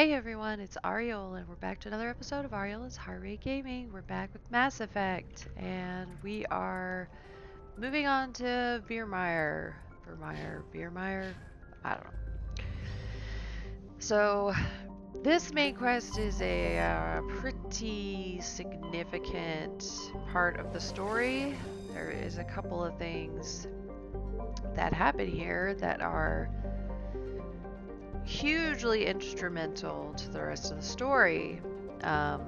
Hey everyone, it's Aureolin. We're back to another episode of Aureolin's Heartrate Gaming. We're back with Mass Effect, and we are moving on to Virmire. Virmire? I don't know. So, this main quest is a pretty significant part of the story. There is a couple of things that happen here that are hugely instrumental to the rest of the story. I'm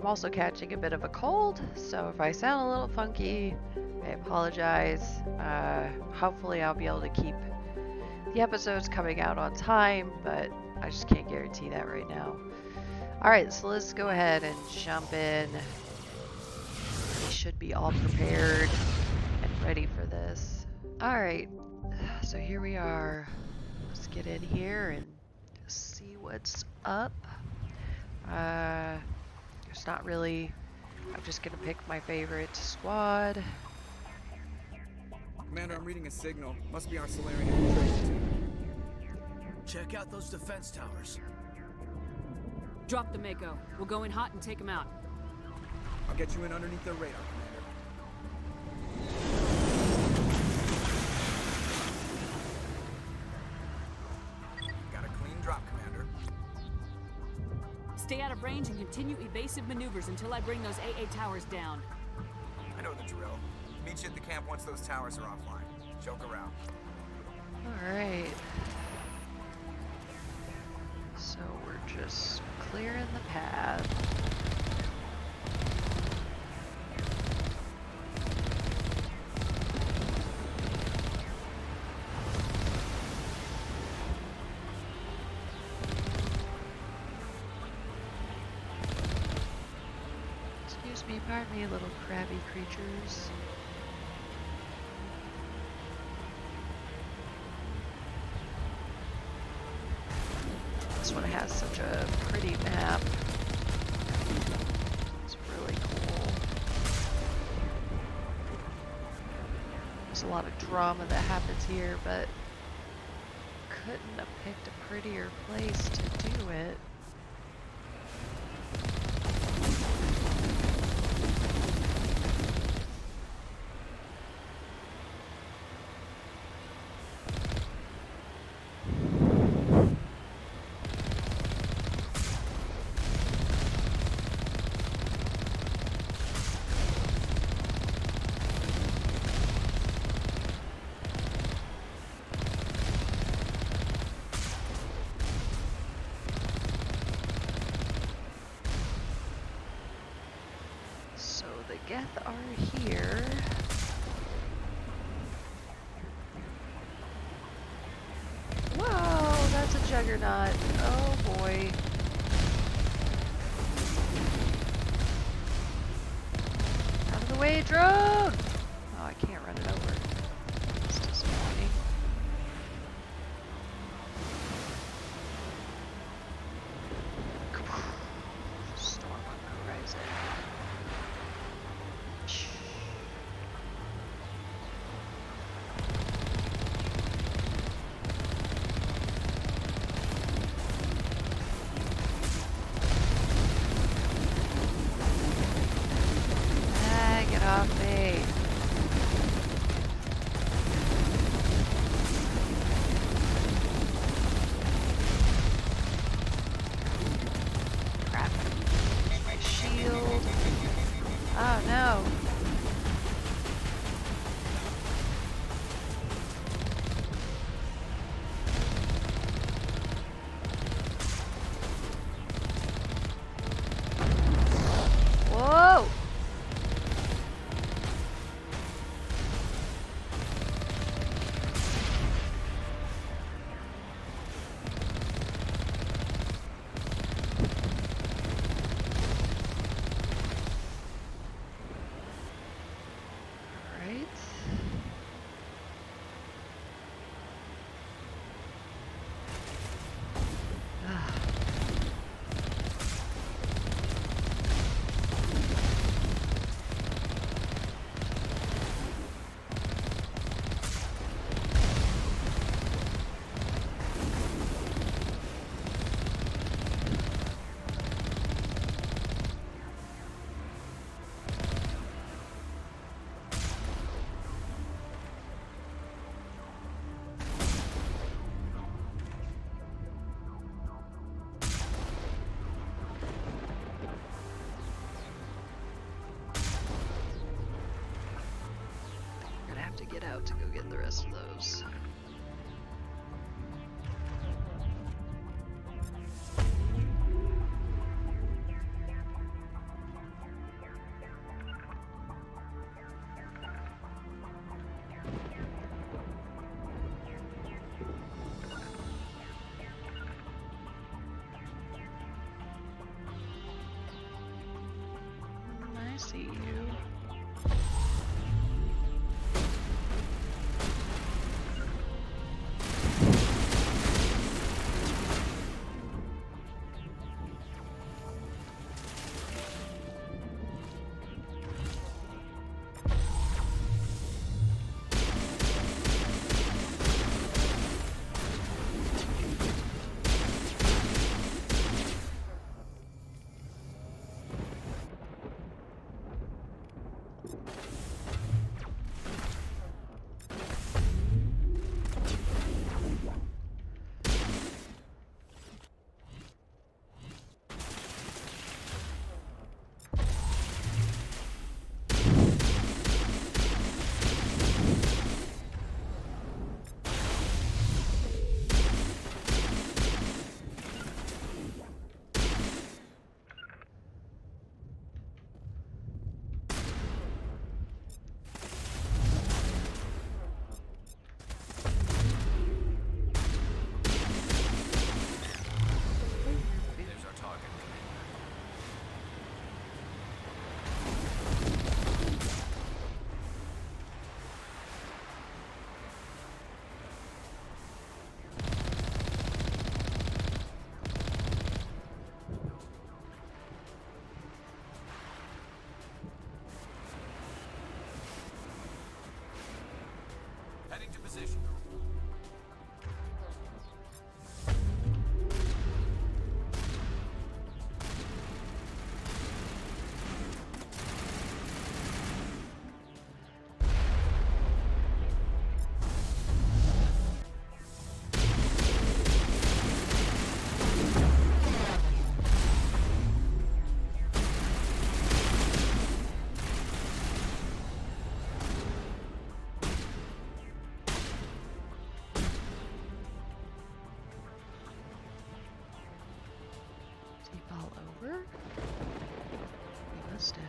also catching a bit of a cold, so if I sound a little funky, I apologize. Hopefully I'll be able to keep the episodes coming out on time, but I just can't guarantee that right now. Alright, so let's go ahead and jump in. We should be all prepared and ready for this. Alright, so here we are. Let's get in here and see what's up. There's not really... I'm just gonna pick my favorite squad. Commander, I'm reading a signal. Must be our Solarian infiltration team. Check out those defense towers. Drop the Mako. We'll go in hot and take them out. I'll get you in underneath their radar, Commander. Got a clean drop, Commander. Stay out of range and continue evasive maneuvers until I bring those AA towers down. I know the drill. Meet you at the camp once those towers are offline. Joke around. Alright. So we're just clearing the path. Excuse me, pardon me, little crabby creatures. This one has such a pretty map. It's really cool. There's a lot of drama that happens here, but couldn't have picked a prettier place to do it. Geth are here. Whoa, that's a juggernaut. Oh boy. Out of the way, drone! Oh, I can't run it over. It's disappointing. Storm on the horizon. Get off me. want to go get the rest of those. I see you. There's our target. Heading to position. Did he fall over? He must have.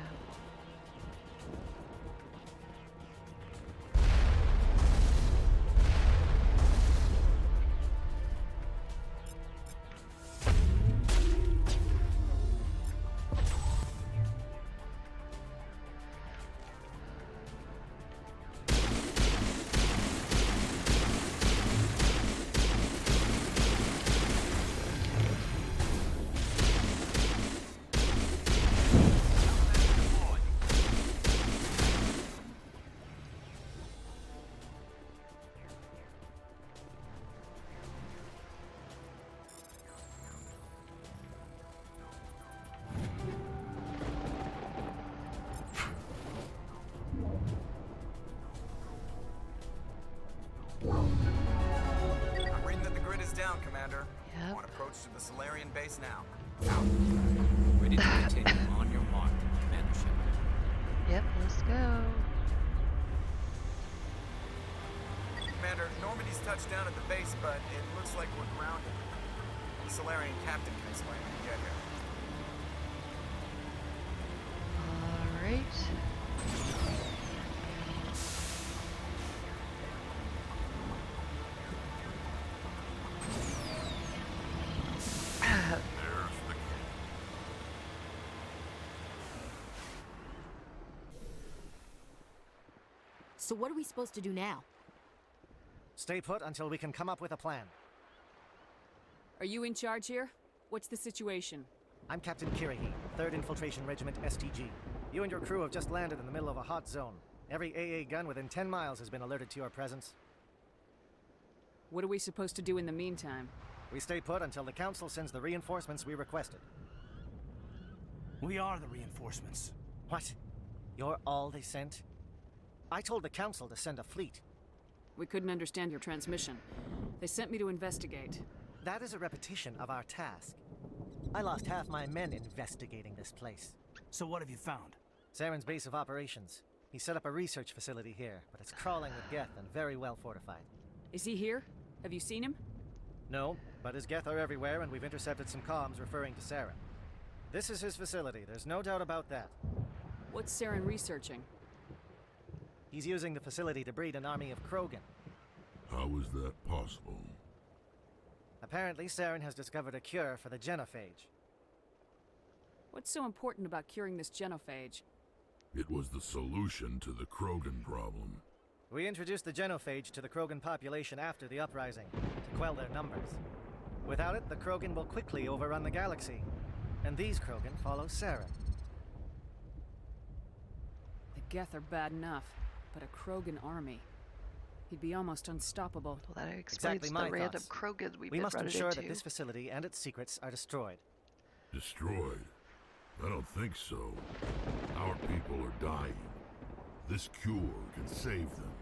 I'm reading that the grid is down, Commander. Yep. On approach to the Solarian base now. Out. Ready to continue on your mark, Commander Shepard. Yep, let's go. Commander, Normandy's touched down at the base, but it looks like we're grounded. The Solarian captain can explain when we get here. Alright. So what are we supposed to do now? Stay put until we can come up with a plan. Are you in charge here? What's the situation? I'm Captain Kirihi, 3rd Infiltration Regiment STG. You and your crew have just landed in the middle of a hot zone. Every AA gun within 10 miles has been alerted to your presence. What are we supposed to do in the meantime? We stay put until the Council sends the reinforcements we requested. We are the reinforcements. What? You're all they sent? I told the Council to send a fleet. We couldn't understand your transmission. They sent me to investigate. That is a repetition of our task. I lost half my men investigating this place. So what have you found? Saren's base of operations. He set up a research facility here, but it's crawling with Geth and very well fortified. Is he here? Have you seen him? No, but his Geth are everywhere, and we've intercepted some comms referring to Saren. This is his facility, there's no doubt about that. What's Saren researching? He's using the facility to breed an army of Krogan. How is that possible? Apparently, Saren has discovered a cure for the genophage. What's so important about curing this genophage? It was the solution to the Krogan problem. We introduced the genophage to the Krogan population after the uprising, to quell their numbers. Without it, the Krogan will quickly overrun the galaxy. And these Krogan follow Saren. The Geth are bad enough, but a Krogan army. He'd be almost unstoppable. Well, that explains Exactly my the random thoughts. Krogans we've We been must running ensure into. that this facility and its secrets are destroyed. Destroyed? I don't think so. Our people are dying. This cure can save them.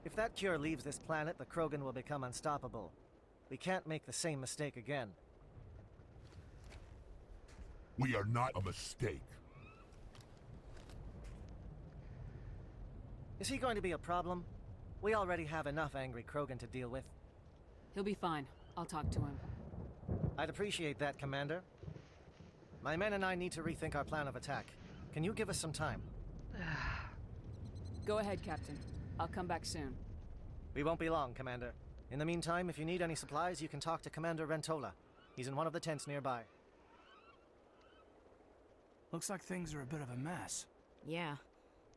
If that cure leaves this planet, the Krogan will become unstoppable. We can't make the same mistake again. We are not a mistake. Is he going to be a problem? We already have enough angry Krogan to deal with. He'll be fine. I'll talk to him. I'd appreciate that, Commander. My men and I need to rethink our plan of attack. Can you give us some time? Go ahead, Captain. I'll come back soon. We won't be long, Commander. In the meantime, if you need any supplies, you can talk to Commander Rentola. He's in one of the tents nearby. Looks like things are a bit of a mess. Yeah.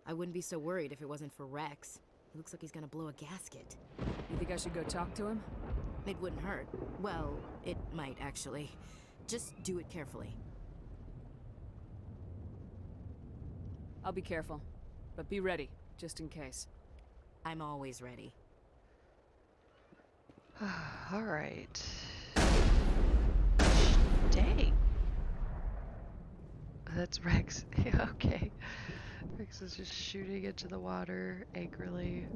I wouldn't be so worried if it wasn't for Rex. It looks like he's gonna blow a gasket. You think I should go talk to him? It wouldn't hurt. Well, it might actually. Just do it carefully. I'll be careful. But be ready, just in case. I'm always ready. All right. Dang. That's Rex. Yeah, okay. Rex is just shooting into the water angrily.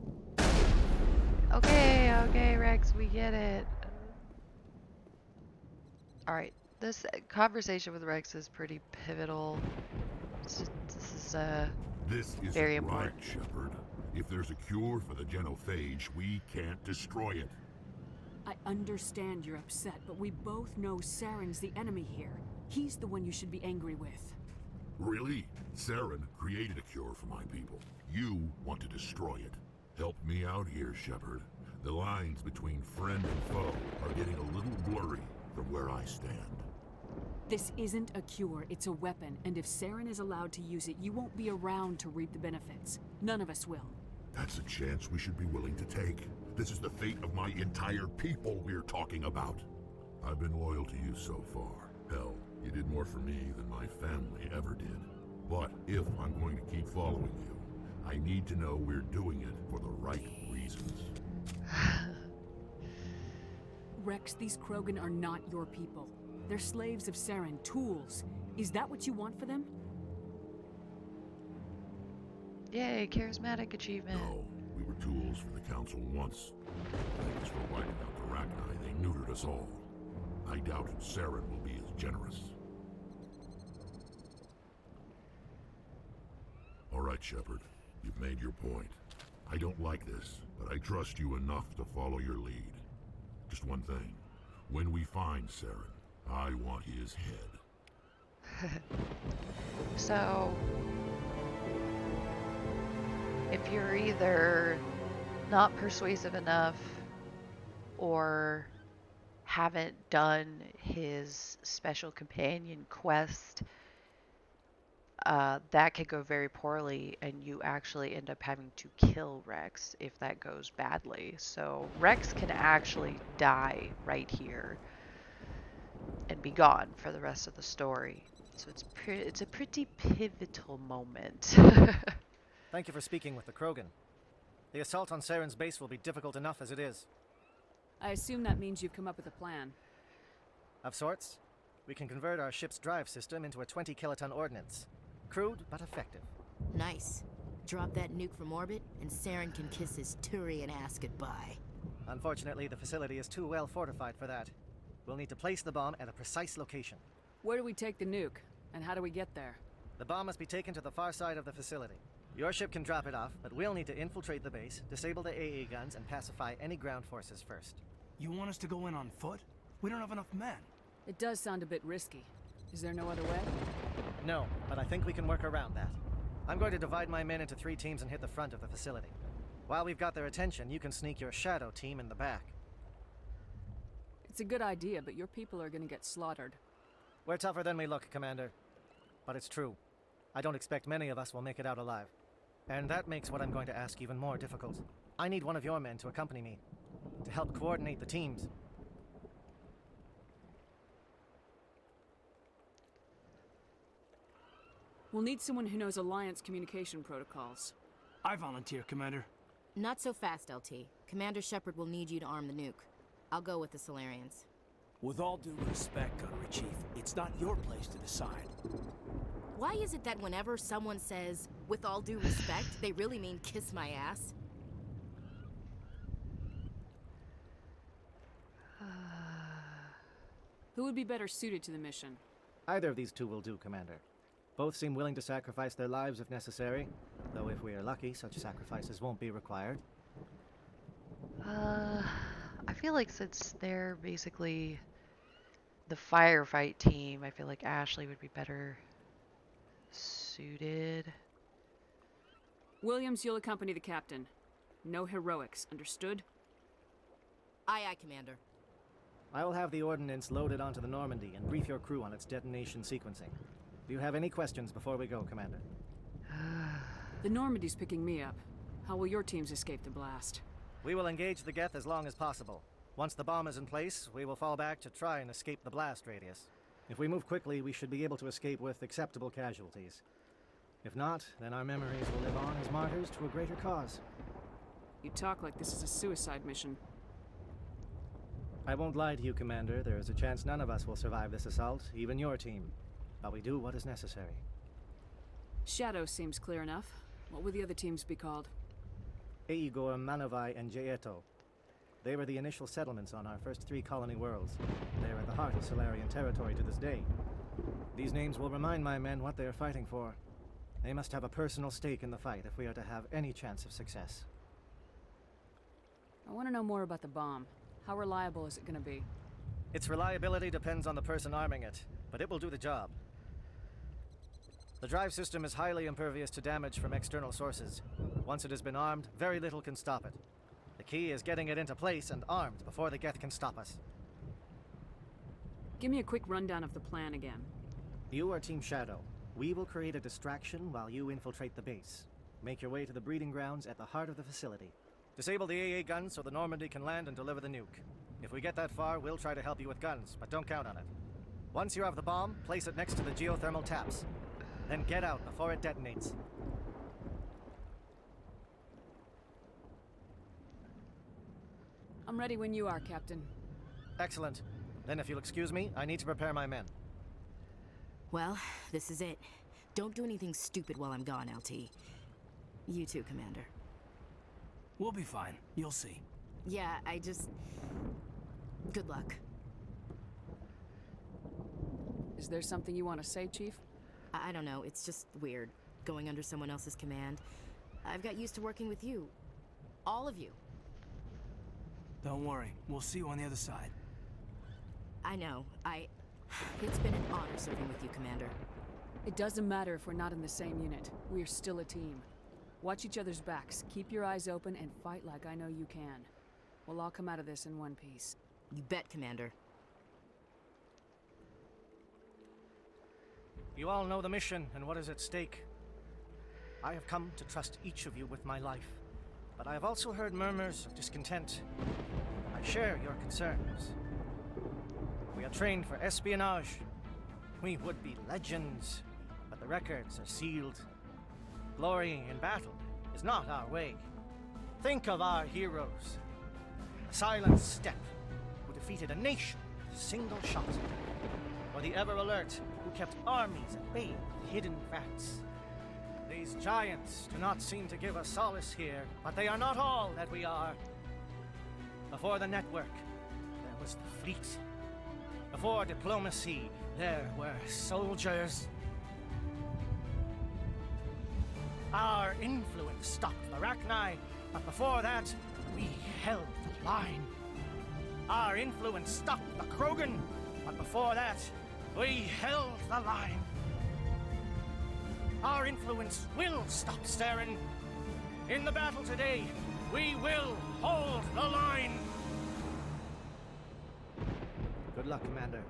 Okay, Rex, we get it. All right, this conversation with Rex is pretty pivotal. This is very right, important. Shepard. If there's a cure for the genophage, we can't destroy it. I understand you're upset, but we both know Saren's the enemy here. He's the one you should be angry with. Really? Saren created a cure for my people. You want to destroy it. Help me out here, Shepard. The lines between friend and foe are getting a little blurry from where I stand. This isn't a cure, it's a weapon, and if Saren is allowed to use it, you won't be around to reap the benefits. None of us will. That's a chance we should be willing to take. This is the fate of my entire people we're talking about. I've been loyal to you so far. Hell, you did more for me than my family ever did. But if I'm going to keep following you, I need to know we're doing it for the right reasons. Rex, these Krogan are not your people. They're slaves of Saren, tools. Is that what you want for them? Yay, charismatic achievement. No, we were tools for the Council once. Thanks for wiping out the Rachni, they neutered us all. I doubt Saren will be as generous. All right, Shepard. You've made your point. I don't like this, but I trust you enough to follow your lead. Just one thing. When we find Saren, I want his head. So, if you're either not persuasive enough or haven't done his special companion quest, that could go very poorly and you actually end up having to kill Rex if that goes badly. So Rex can actually die right here and be gone for the rest of the story. So it's a pretty pivotal moment. Thank you for speaking with the Krogan. The assault on Saren's base will be difficult enough as it is. I assume that means you've come up with a plan. Of sorts. We can convert our ship's drive system into a 20-kiloton ordnance. Crude, but effective. Nice. Drop that nuke from orbit, and Saren can kiss his Turian ass goodbye. Unfortunately, the facility is too well fortified for that. We'll need to place the bomb at a precise location. Where do we take the nuke? And how do we get there? The bomb must be taken to the far side of the facility. Your ship can drop it off, but we'll need to infiltrate the base, disable the AA guns, and pacify any ground forces first. You want us to go in on foot? We don't have enough men. It does sound a bit risky. Is there no other way? No, but I think we can work around that. I'm going to divide my men into 3 teams and hit the front of the facility. While we've got their attention, you can sneak your shadow team in the back. It's a good idea, but your people are gonna get slaughtered. We're tougher than we look, Commander. But it's true. I don't expect many of us will make it out alive. And that makes what I'm going to ask even more difficult. I need one of your men to accompany me, to help coordinate the teams. We'll need someone who knows Alliance communication protocols. I volunteer, Commander. Not so fast, LT. Commander Shepard will need you to arm the nuke. I'll go with the Solarians. With all due respect, Gunnery Chief, it's not your place to decide. Why is it that whenever someone says, with all due respect, they really mean kiss my ass? Who would be better suited to the mission? Either of these 2 will do, Commander. Both seem willing to sacrifice their lives if necessary, though if we are lucky, such sacrifices won't be required. I feel like since they're basically the firefight team, I feel like Ashley would be better suited. Williams, you'll accompany the captain. No heroics, understood? Aye, aye, Commander. I will have the ordnance loaded onto the Normandy and brief your crew on its detonation sequencing. Do you have any questions before we go, Commander? The Normandy's picking me up. How will your teams escape the blast? We will engage the Geth as long as possible. Once the bomb is in place, we will fall back to try and escape the blast radius. If we move quickly, we should be able to escape with acceptable casualties. If not, then our memories will live on as martyrs to a greater cause. You talk like this is a suicide mission. I won't lie to you, Commander. There is a chance none of us will survive this assault, even your team. But we do what is necessary. Shadow seems clear enough. What would the other teams be called? Igor, Manovai, and Jaeto. They were the initial settlements on our first 3 colony worlds. They are at the heart of Solarian territory to this day. These names will remind my men what they are fighting for. They must have a personal stake in the fight if we are to have any chance of success. I want to know more about the bomb. How reliable is it going to be? Its reliability depends on the person arming it, but it will do the job. The drive system is highly impervious to damage from external sources. Once it has been armed, very little can stop it. The key is getting it into place and armed before the Geth can stop us. Give me a quick rundown of the plan again. You are Team Shadow. We will create a distraction while you infiltrate the base. Make your way to the breeding grounds at the heart of the facility. Disable the AA guns so the Normandy can land and deliver the nuke. If we get that far, we'll try to help you with guns, but don't count on it. Once you have the bomb, place it next to the geothermal taps. Then get out before it detonates. I'm ready when you are, Captain. Excellent. Then if you'll excuse me, I need to prepare my men. Well, this is it. Don't do anything stupid while I'm gone, LT. You too, Commander. We'll be fine. You'll see. Yeah, good luck. Is there something you want to say, Chief? I don't know, it's just weird, going under someone else's command. I've got used to working with you. All of you. Don't worry. We'll see you on the other side. I know, It's been an honor serving with you, Commander. It doesn't matter if we're not in the same unit. We are still a team. Watch each other's backs, keep your eyes open, and fight like I know you can. We'll all come out of this in one piece. You bet, Commander. You all know the mission and what is at stake. I have come to trust each of you with my life, but I have also heard murmurs of discontent. I share your concerns. We are trained for espionage. We would be legends, but the records are sealed. Glory in battle is not our way. Think of our heroes. The silent step who defeated a nation with a single shot. Or the ever-alert who kept armies at bay with hidden facts. These giants do not seem to give us solace here, but they are not all that we are. Before the network, there was the fleet. Before diplomacy, there were soldiers. Our influence stopped the Rachni, but before that, we held the line. Our influence stopped the Krogan, but before that, we held the line. Our influence will stop Saren. In the battle today, we will hold the line. Good luck, Commander.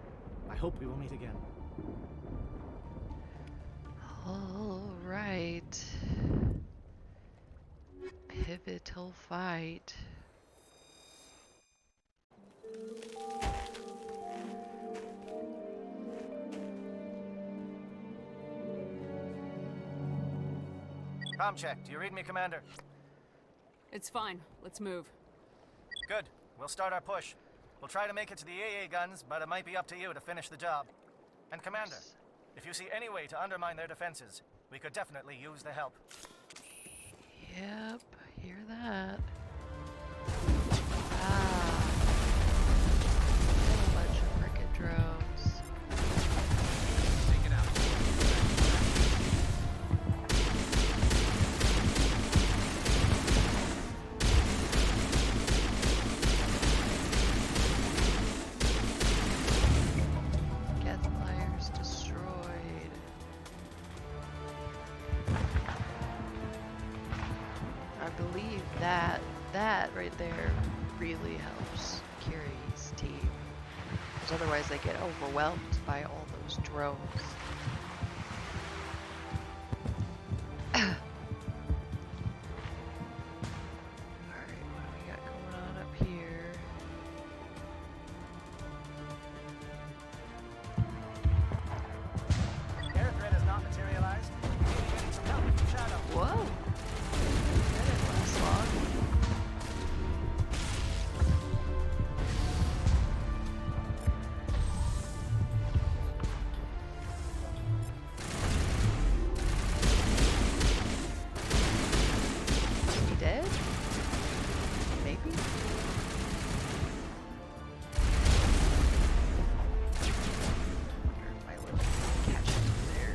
I hope we will meet again. All right. Pivotal fight. Comm check. Do you read me, Commander? It's fine. Let's move. Good. We'll start our push. We'll try to make it to the AA guns, but it might be up to you to finish the job. And Commander, if you see any way to undermine their defenses, we could definitely use the help. Yep, hear that. Ah. A bunch of frickin' drones. Take it out. Gethflyers destroyed. I believe that right there really helps Kiri's team. Because otherwise they get overwhelmed by all those drones. Alright, what do we got going on up here? Air threat has not materialized. Maybe getting some help from Shadow. Whoa! That didn't last long. Is he dead? Maybe? Wonder if I would catch him there.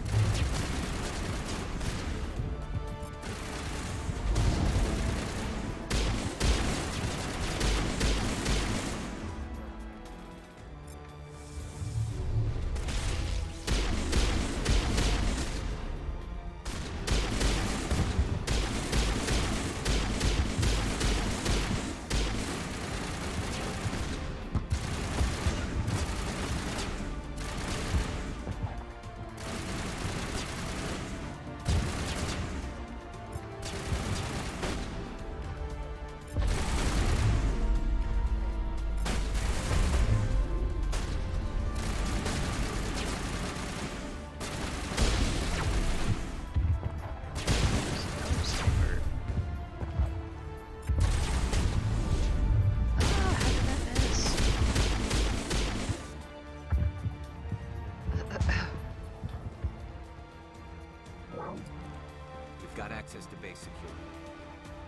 We've got access to base security.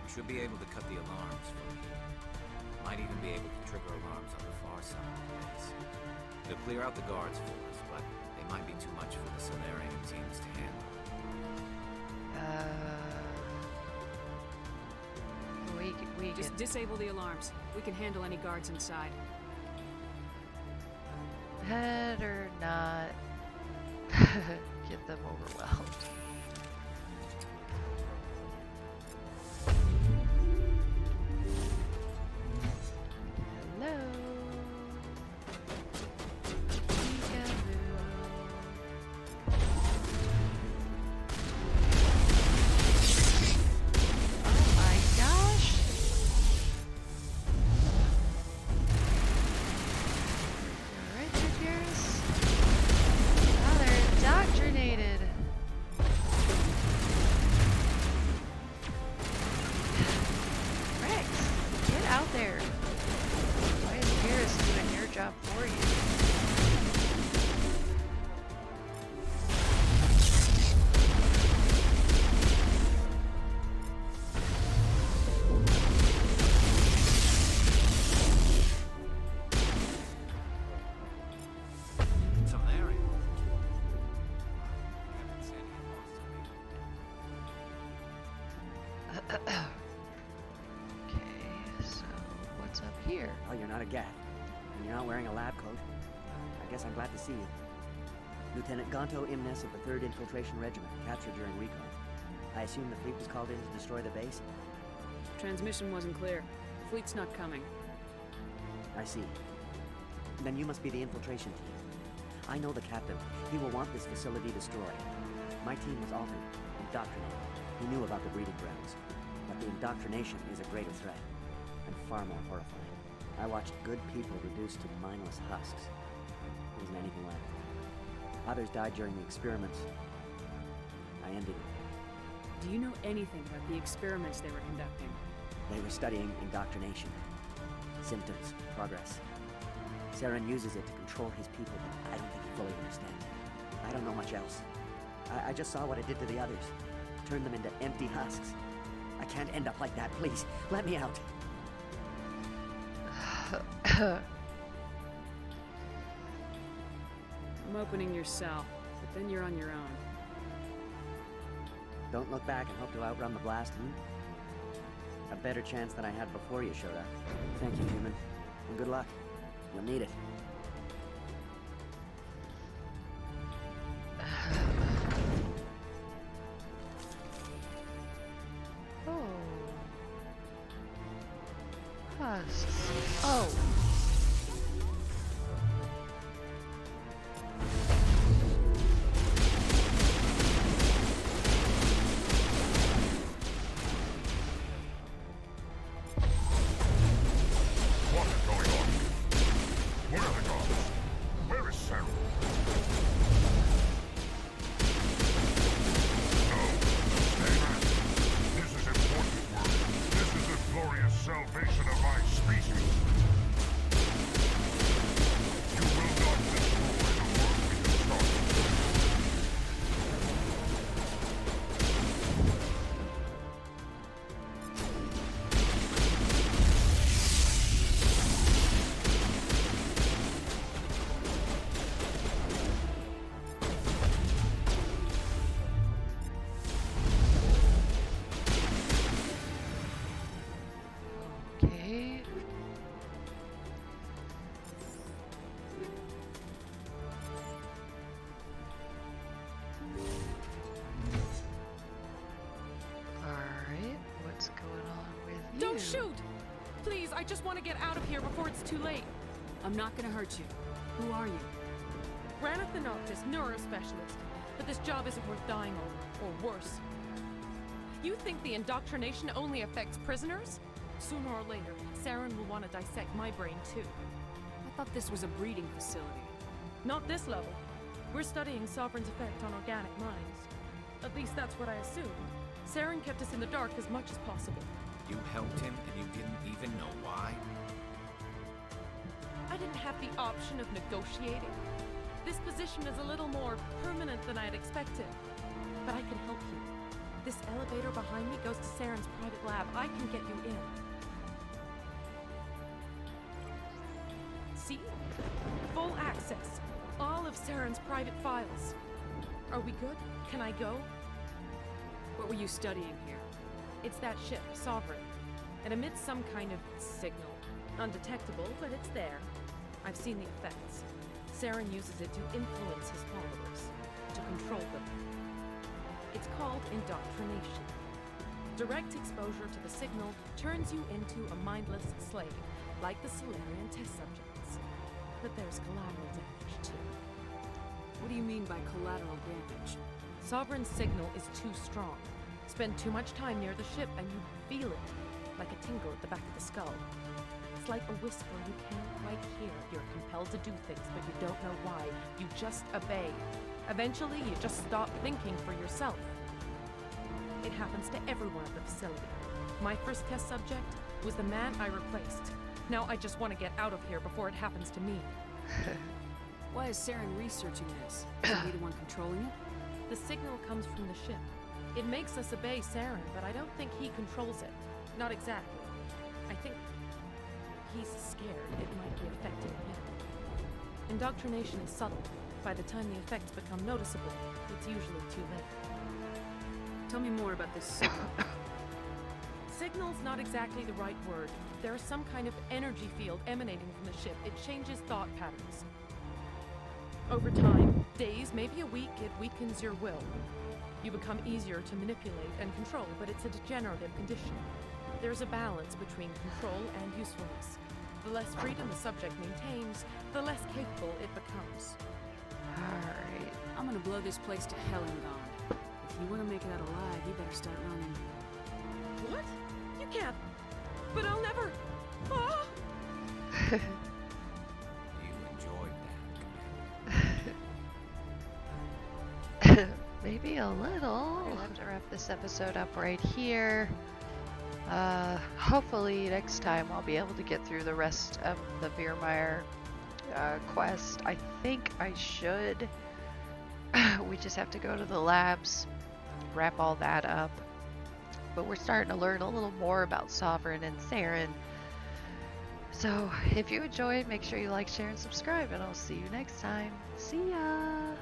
We should be able to cut the alarms from here. Might even be able to trigger alarms on the far side of the base. They'll clear out the guards for us, but they might be too much for the Solarian teams to handle. We Just can disable the alarms. We can handle any guards inside. better not get them overwhelmed. Hello. Peekaboo. Oh my gosh. Alright, Jaguars. Now they're indoctrinated. not a Geth, and you're not wearing a lab coat. I guess I'm glad to see you. Lieutenant Gonto Imnes of the 3rd Infiltration Regiment, captured during recon. I assume the fleet was called in to destroy the base? Transmission wasn't clear. The fleet's not coming. I see. Then you must be the infiltration team. I know the captain. He will want this facility destroyed. My team was altered, indoctrinated. He knew about the breeding grounds. But the indoctrination is a greater threat, and far more horrifying. I watched good people reduced to mindless husks. There isn't anything left. Others died during the experiments. I ended it. Do you know anything about the experiments they were conducting? They were studying indoctrination. Symptoms, progress. Saren uses it to control his people, but I don't think he fully understands it. I don't know much else. I just saw what it did to the others. Turned them into empty husks. I can't end up like that, please. Let me out. I'm opening your cell, but then you're on your own. Don't look back and hope to outrun the blast, A better chance than I had before you showed up. Thank you, human. And good luck. You'll need it. Oh. Husks. Oh. What is going on? Where are the guards? Where is Sarah? No, stay back. This is important work. This is the glorious salvation of my species. You will not destroy the work we have started. Okay. Alright, what's going on with you? Don't shoot! Please, I just want to get out of here before it's too late. I'm not gonna hurt you. Who are you? Raneth the Noctis, neurospecialist. But this job isn't worth dying over, or worse. You think the indoctrination only affects prisoners? Sooner or later, Saren will want to dissect my brain too. I thought this was a breeding facility. Not this level. We're studying Sovereign's effect on organic minds. At least that's what I assumed. Saren kept us in the dark as much as possible. You helped him and you didn't even know why? I didn't have the option of negotiating. This position is a little more permanent than I'd expected. But I can help you. This elevator behind me goes to Saren's private lab. I can get you in. See? Full access. All of Saren's private files. Are we good? Can I go? What were you studying here? It's that ship, Sovereign. It emits some kind of signal. Undetectable, but it's there. I've seen the effects. Saren uses it to influence his followers, to control them. It's called indoctrination. Direct exposure to the signal turns you into a mindless slave, like the Solarian test subjects. But there's collateral damage, too. What do you mean by collateral damage? Sovereign's signal is too strong. Spend too much time near the ship and you feel it, like a tingle at the back of the skull. It's like a whisper you can't quite hear. You're compelled to do things, but you don't know why. You just obey. Eventually, you just stop thinking for yourself. It happens to everyone at the facility. My first test subject was the man I replaced. Now I just want to get out of here before it happens to me. Why is Saren researching this? Is he the one controlling it? The signal comes from the ship. It makes us obey Saren, but I don't think he controls it. Not exactly. I think he's scared it might be affecting him. Indoctrination is subtle. By the time the effects become noticeable, it's usually too late. Tell me more about this signal. Signal's not exactly the right word. There is some kind of energy field emanating from the ship. It changes thought patterns. Over time, days, maybe a week, it weakens your will. You become easier to manipulate and control, but it's a degenerative condition. There's a balance between control and usefulness. The less freedom the subject maintains, the less capable it becomes. Alright. I'm gonna blow this place to hell and gone. If you want to make it out alive, you better start running. What? You can't. But I'll never. Ah! You enjoyed that. Maybe a little. We'll have to wrap this episode up right here. Hopefully next time I'll be able to get through the rest of the Virmire quest. I think I should. We just have to go to the labs, wrap all that up. But we're starting to learn a little more about Sovereign and Saren. So if you enjoyed, make sure you like, share, and subscribe, and I'll see you next time. See ya!